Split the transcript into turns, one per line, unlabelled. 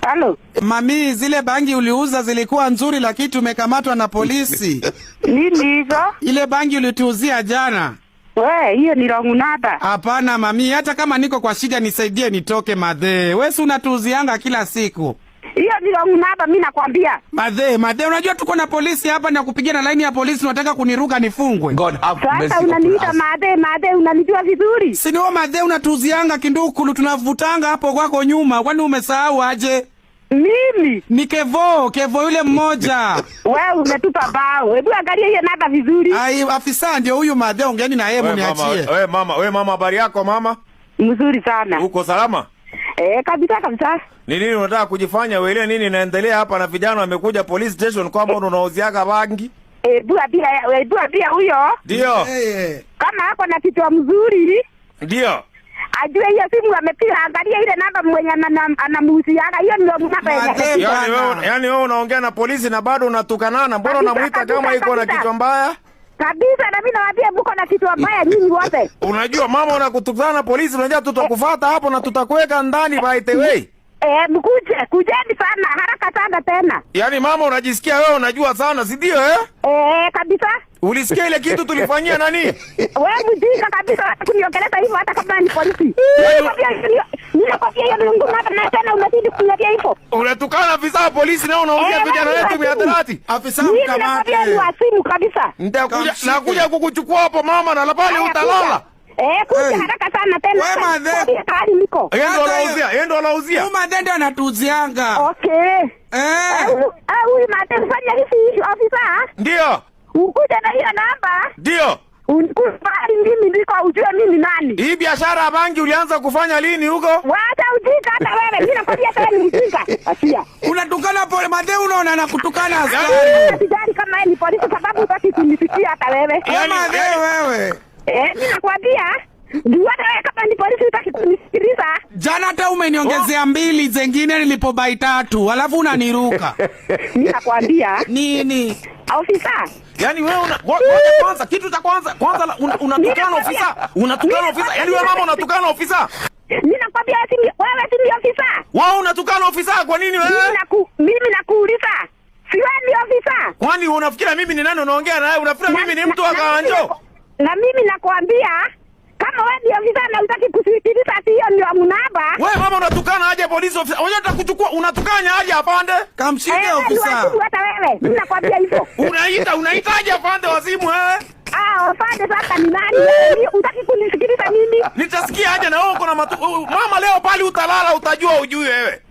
Halo.
Mami, zile bangi uliuza zilikuwa nzuri lakini tumekamatwa na polisi.
Nini hizo?
Ile bangi ulituuzia jana.
We, hiyo ni wrong number.
Hapana mami, hata kama niko kwa shida nisaidie nitoke madhe. Wewe si unatuuzianga kila siku.
Hiyo ni wrong number, mimi nakwambia.
Madhe, unajua tuko na polisi hapa na kupigia na line ya polisi unataka kuniruka nifungwe.
Sasa unaniita madhe, unanijua vizuri.
Si ni wewe madhe unatuuzianga kindukulu tunavutanga hapo kwako nyuma. Kwani umesahau aje?
Mimi
ni Kevo yule mmoja.
Wewe umetupa bao. Hebu angalia hiyo namba vizuri.
Ai, afisa ndio huyu madhe, ongeani na yeye mniachie.
Wewe mama, habari yako mama?
Mzuri sana.
Uko salama?
Kabisa.
Ni nini unataka kujifanya wewe? Nini inaendelea hapa na vijana wamekuja police station kwamba unauziaga bangi?
Hebu ambia huyo.
Ndio.
Kama hako na kitu mzuri.
Ndio.
Ajue hiyo simu amepiga, angalia ile namba mwenye anamuhusiana. Hiyo ndio namba yake.
Yaani wewe unaongea na polisi na bado unatukanana. Mbona unamuita kama iko na kitu mbaya?
Kabisa, na mimi nawaambia mko na kitu mbaya nyinyi wote.
Unajua mama unakutukana na polisi, unajua tutakufuata hapo na tutakuweka ndani by the way.
Kujeni sana, haraka sana tena.
Yaani mama unajisikia wewe unajua sana, si ndio
kabisa.
Ulisikia ile kitu tulifanyia nani?
Wewe mjinga kabisa kuniongeleza hivyo hata kama ni polisi. Ninakwambia hiyo ndio na tena unazidi kuniambia hivyo.
Unatukana afisa wa polisi na unaongea vijana wetu mihadarati.
Afisa mkamate.
Mimi ni wasimu kabisa.
Nakuja kukuchukua hapo mama na pale utalala.
Kuja haraka sana tena.
Wewe madhe.
Tayari niko.
Yeye ndo anauzia.
Huyu madhe anatuuzianga.
Okay. Huyu madhe fanya hivi afisa.
Ndio.
Ukuja na hiyo namba.
Ndio.
Unikubali mimi niko ujue mimi nani.
Hii biashara ya bangi ulianza kufanya lini huko?
Wacha ujinga hata wewe. Mimi nakwambia tena ni ujinga. Asia.
Unatukana pole madhe, unaona anakutukana askari.
Sijali kama ni polisi sababu utaki kunisikia hata wewe.
Madhe wewe.
Mimi nakwambia ndio kama ni polisi utaki kunisikiliza.
Jana hata umeniongezea 2 zingine nilipobai 3, alafu unaniruka.
Mimi nakwambia
nini?
Ofisa.
Yaani wewe kwanza kitu cha kwanza unatukana ofisa. Unatukana ofisa. Yaani wewe mama unatukana ofisa.
Mimi nakwambia wewe si ni ofisa.
Wewe unatukana ofisa kwa nini wewe?
Mimi nakuuliza. Si wewe ni ofisa?
Kwani unafikiri mimi ni nani unaongea naye? Unafikiri mimi ni mtu wa Kaanjo?
Na mimi nakwambia kama wewe ni ofisa na unataka kusikiliza hiyo ndio mnaba.
Wewe mama unatukana aje polisi ofisa? Wewe unataka kuchukua unatukanya aje afande?
Kamshike ofisa.
Hata wewe. Mimi nakwambia hivyo.
Unaita aje afande wazimu wewe?
Afande sasa ni nani? Unataka kunisikiliza mimi?
Nitasikia aje na wewe uko na mama leo pale utalala utajua ujui wewe.